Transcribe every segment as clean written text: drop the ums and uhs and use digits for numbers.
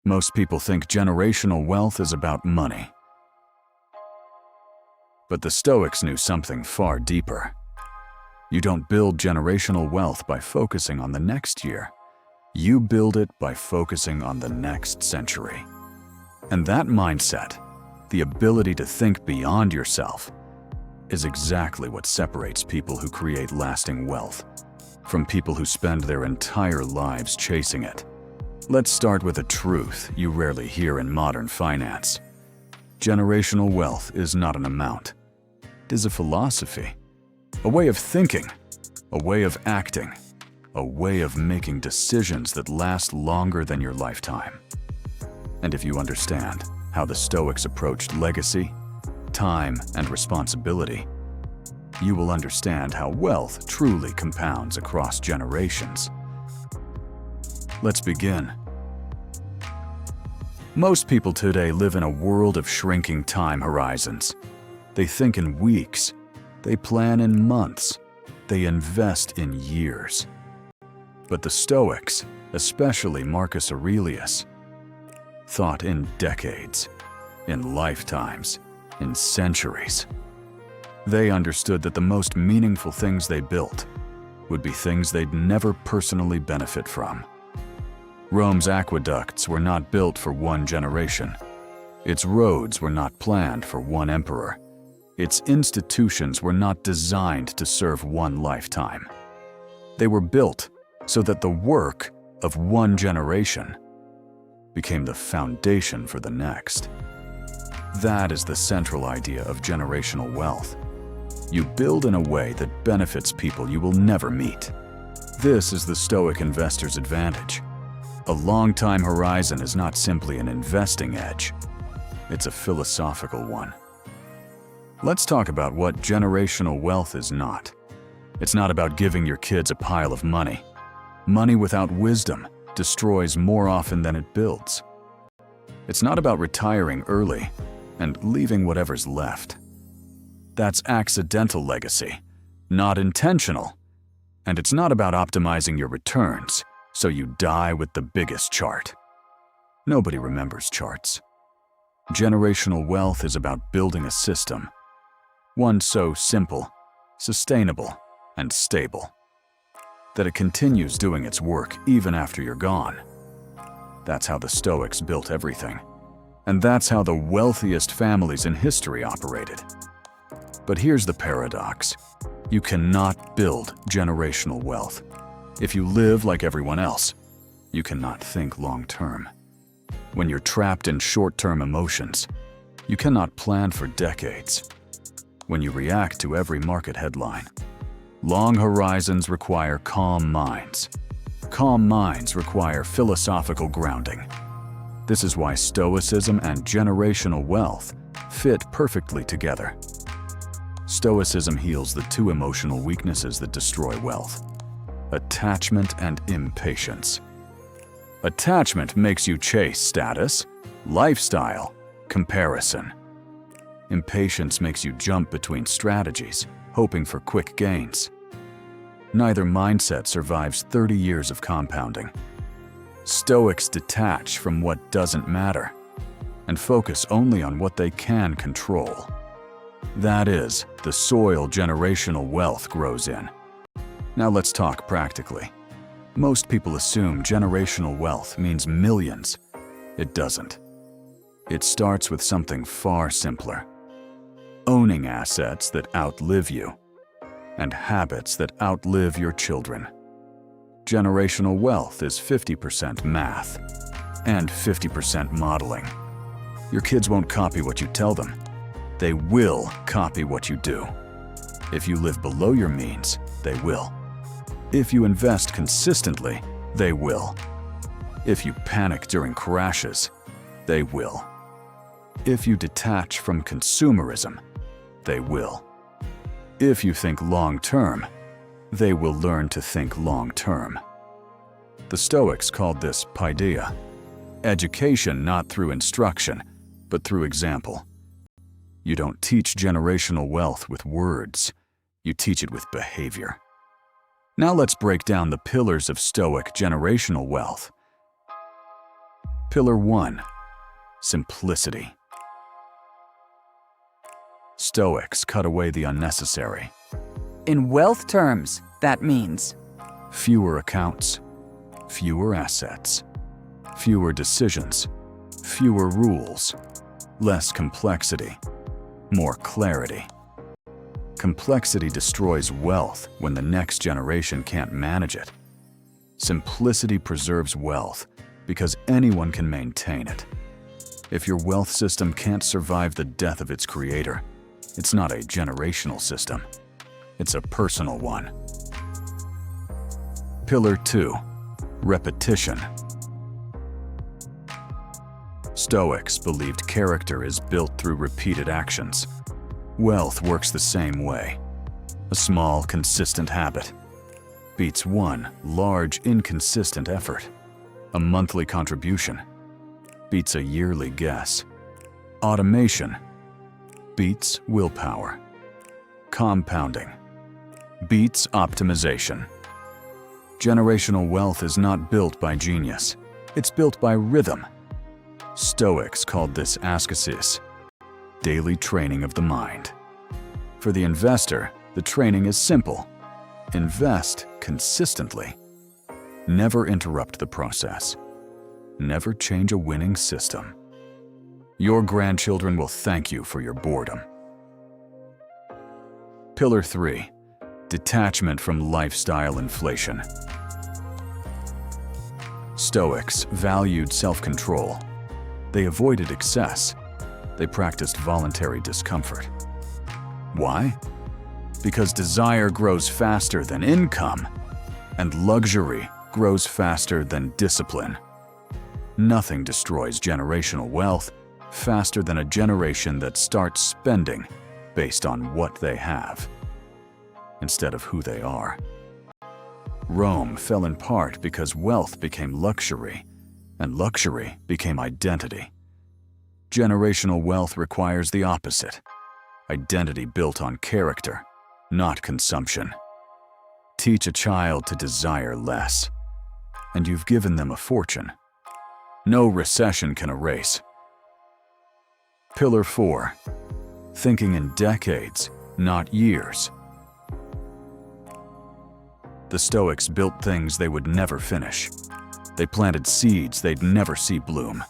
Most people think generational wealth is about money. But the Stoics knew something far deeper. You don't build generational wealth by focusing on the next year. You build it by focusing on the next century. And that mindset, the ability to think beyond yourself, is exactly what separates people who create lasting wealth from people who spend their entire lives chasing it. Let's start with a truth you rarely hear in modern finance. Generational wealth is not an amount. It is a philosophy, a way of thinking, a way of acting, a way of making decisions that last longer than your lifetime. And if you understand how the Stoics approached legacy, time, and responsibility, you will understand how wealth truly compounds across generations. Let's begin. Most people today live in a world of shrinking time horizons. They think in weeks, they plan in months, they invest in years. But the Stoics, especially Marcus Aurelius, thought in decades, in lifetimes, in centuries. They understood that the most meaningful things they built would be things they'd never personally benefit from. Rome's aqueducts were not built for one generation. Its roads were not planned for one emperor. Its institutions were not designed to serve one lifetime. They were built so that the work of one generation became the foundation for the next. That is the central idea of generational wealth. You build in a way that benefits people you will never meet. This is the Stoic investor's advantage. A long time horizon is not simply an investing edge. It's a philosophical one. Let's talk about what generational wealth is not. It's not about giving your kids a pile of money. Money without wisdom destroys more often than it builds. It's not about retiring early and leaving whatever's left. That's accidental legacy, not intentional. And it's not about optimizing your returns so you die with the biggest chart. Nobody remembers charts. Generational wealth is about building a system, one so simple, sustainable, and stable, that it continues doing its work even after you're gone. That's how the Stoics built everything. And that's how the wealthiest families in history operated. But here's the paradox. You cannot build generational wealth. If you live like everyone else, you cannot think long-term. When you're trapped in short-term emotions, you cannot plan for decades. When you react to every market headline, long horizons require calm minds. Calm minds require philosophical grounding. This is why Stoicism and generational wealth fit perfectly together. Stoicism heals the two emotional weaknesses that destroy wealth: attachment and impatience. Attachment makes you chase status, lifestyle, comparison. Impatience makes you jump between strategies, hoping for quick gains. Neither mindset survives 30 years of compounding. Stoics detach from what doesn't matter and focus only on what they can control. That is the soil generational wealth grows in. Now let's talk practically. Most people assume generational wealth means millions. It doesn't. It starts with something far simpler: owning assets that outlive you and habits that outlive your children. Generational wealth is 50% math and 50% modeling. Your kids won't copy what you tell them. They will copy what you do. If you live below your means, they will. If you invest consistently, they will. If you panic during crashes, they will. If you detach from consumerism, they will. If you think long-term, they will learn to think long-term. The Stoics called this paideia, education not through instruction, but through example. You don't teach generational wealth with words, you teach it with behavior. Now let's break down the pillars of Stoic generational wealth. Pillar 1. Simplicity. Stoics cut away the unnecessary. In wealth terms, that means Fewer accounts, fewer assets, fewer decisions, fewer rules, less complexity, more clarity. Complexity destroys wealth when the next generation can't manage it. Simplicity preserves wealth because anyone can maintain it. If your wealth system can't survive the death of its creator, it's not a generational system. It's a personal one. Pillar 2. Repetition. Stoics believed character is built through repeated actions. Wealth works the same way. A small, consistent habit beats one large, inconsistent effort. A monthly contribution beats a yearly guess. Automation beats willpower. Compounding beats optimization. Generational wealth is not built by genius. It's built by rhythm. Stoics called this ascesis, daily training of the mind. For the investor, the training is simple. Invest consistently. Never interrupt the process. Never change a winning system. Your grandchildren will thank you for your boredom. Pillar 3. Detachment from lifestyle inflation. Stoics valued self-control. They avoided excess. They practiced voluntary discomfort. Why? Because desire grows faster than income, and luxury grows faster than discipline. Nothing destroys generational wealth faster than a generation that starts spending based on what they have, instead of who they are. Rome fell in part because wealth became luxury, and luxury became identity. Generational wealth requires the opposite. Identity built on character, not consumption. Teach a child to desire less, and you've given them a fortune. No recession can erase. Pillar 4. Thinking in decades, not years. The Stoics built things they would never finish. They planted seeds they'd never see bloom.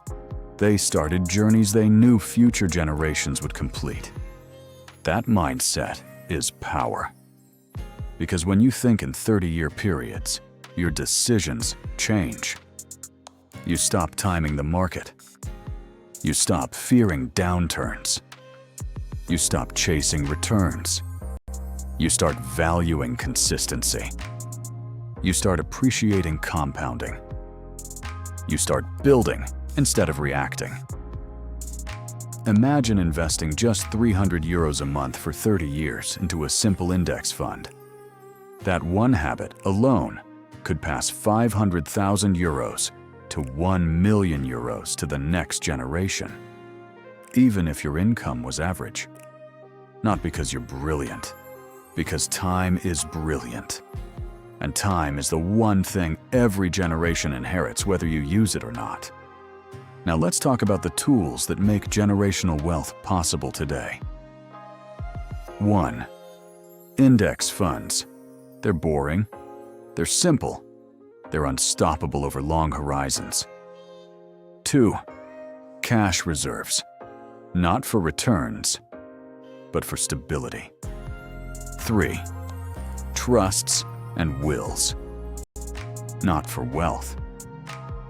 They started journeys they knew future generations would complete. That mindset is power. Because when you think in 30-year periods, your decisions change. You stop timing the market. You stop fearing downturns. You stop chasing returns. You start valuing consistency. You start appreciating compounding. You start building instead of reacting. Imagine investing just 300 euros a month for 30 years into a simple index fund. That one habit alone could pass 500,000 euros to 1 million euros to the next generation, even if your income was average. Not because you're brilliant, because time is brilliant. And time is the one thing every generation inherits, whether you use it or not. Now let's talk about the tools that make generational wealth possible today. 1. Index funds. They're boring. They're simple. They're unstoppable over long horizons. 2. Cash reserves. Not for returns, but for stability. 3. Trusts and wills. Not for wealth,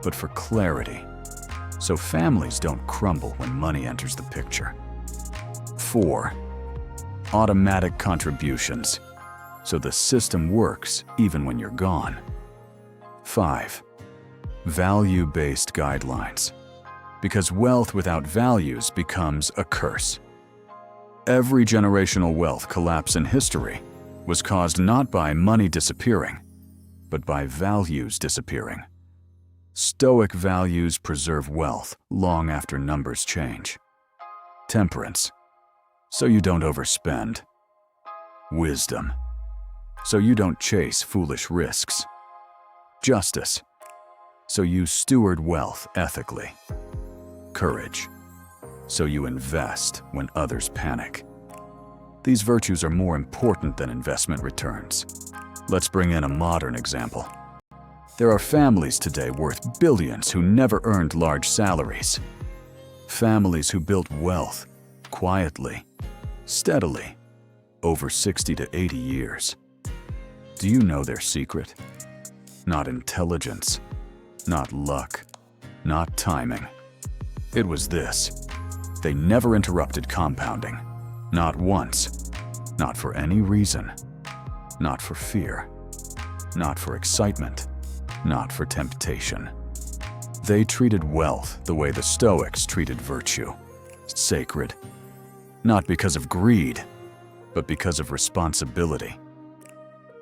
but for clarity, so families don't crumble when money enters the picture. 4. Automatic contributions, so the system works even when you're gone. 5. Value-based guidelines, because wealth without values becomes a curse. Every generational wealth collapse in history was caused not by money disappearing, but by values disappearing. Stoic values preserve wealth long after numbers change. Temperance, so you don't overspend. Wisdom, so you don't chase foolish risks. Justice, so you steward wealth ethically. Courage, so you invest when others panic. These virtues are more important than investment returns. Let's bring in a modern example. There are families today worth billions who never earned large salaries. Families who built wealth quietly, steadily, over 60 to 80 years. Do you know their secret? Not intelligence, not luck, not timing. It was this: they never interrupted compounding. Not once, not for any reason, not for fear, not for excitement, not for temptation. They treated wealth the way the Stoics treated virtue, sacred, not because of greed, but because of responsibility.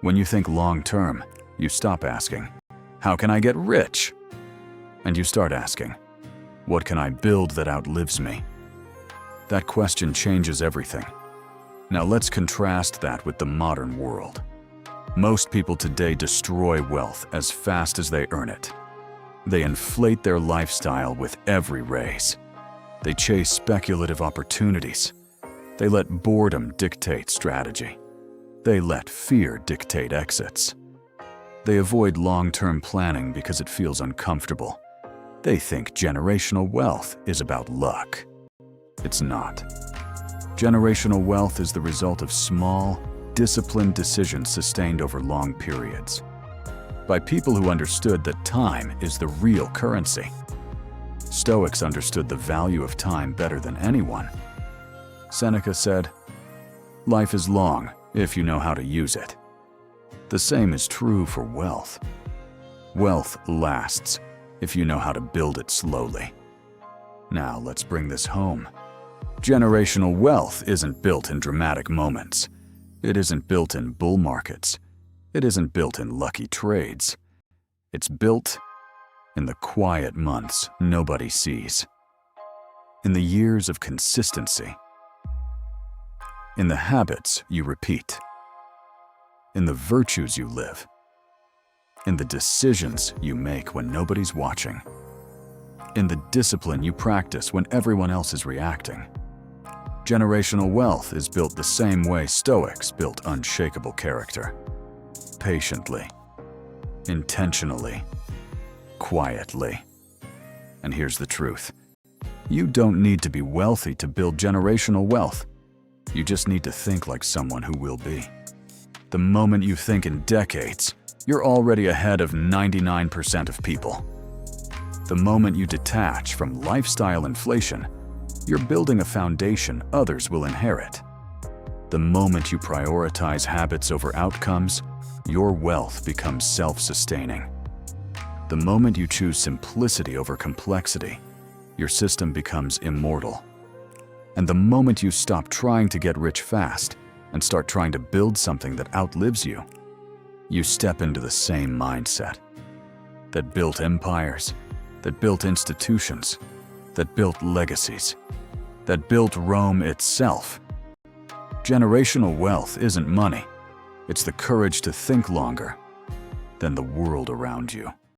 When you think long-term, you stop asking, "How can I get rich?" And you start asking, "What can I build that outlives me?" That question changes everything. Now let's contrast that with the modern world. Most people today destroy wealth as fast as they earn it. They inflate their lifestyle with every raise. They chase speculative opportunities. They let boredom dictate strategy. They let fear dictate exits. They avoid long-term planning because it feels uncomfortable. They think generational wealth is about luck. It's not. Generational wealth is the result of small, disciplined decisions sustained over long periods, by people who understood that time is the real currency. Stoics understood the value of time better than anyone. Seneca said, "Life is long if you know how to use it." The same is true for wealth. Wealth lasts if you know how to build it slowly. Now let's bring this home. Generational wealth isn't built in dramatic moments. It isn't built in bull markets. It isn't built in lucky trades. It's built in the quiet months nobody sees, in the years of consistency, in the habits you repeat, in the virtues you live, in the decisions you make when nobody's watching, in the discipline you practice when everyone else is reacting. Generational wealth is built the same way Stoics built unshakable character. Patiently, intentionally, quietly. And here's the truth. You don't need to be wealthy to build generational wealth. You just need to think like someone who will be. The moment you think in decades, you're already ahead of 99% of people. The moment you detach from lifestyle inflation, you're building a foundation others will inherit. The moment you prioritize habits over outcomes, your wealth becomes self-sustaining. The moment you choose simplicity over complexity, your system becomes immortal. And the moment you stop trying to get rich fast and start trying to build something that outlives you, you step into the same mindset that built empires, that built institutions, that built legacies, that built Rome itself. Generational wealth isn't money. It's the courage to think longer than the world around you.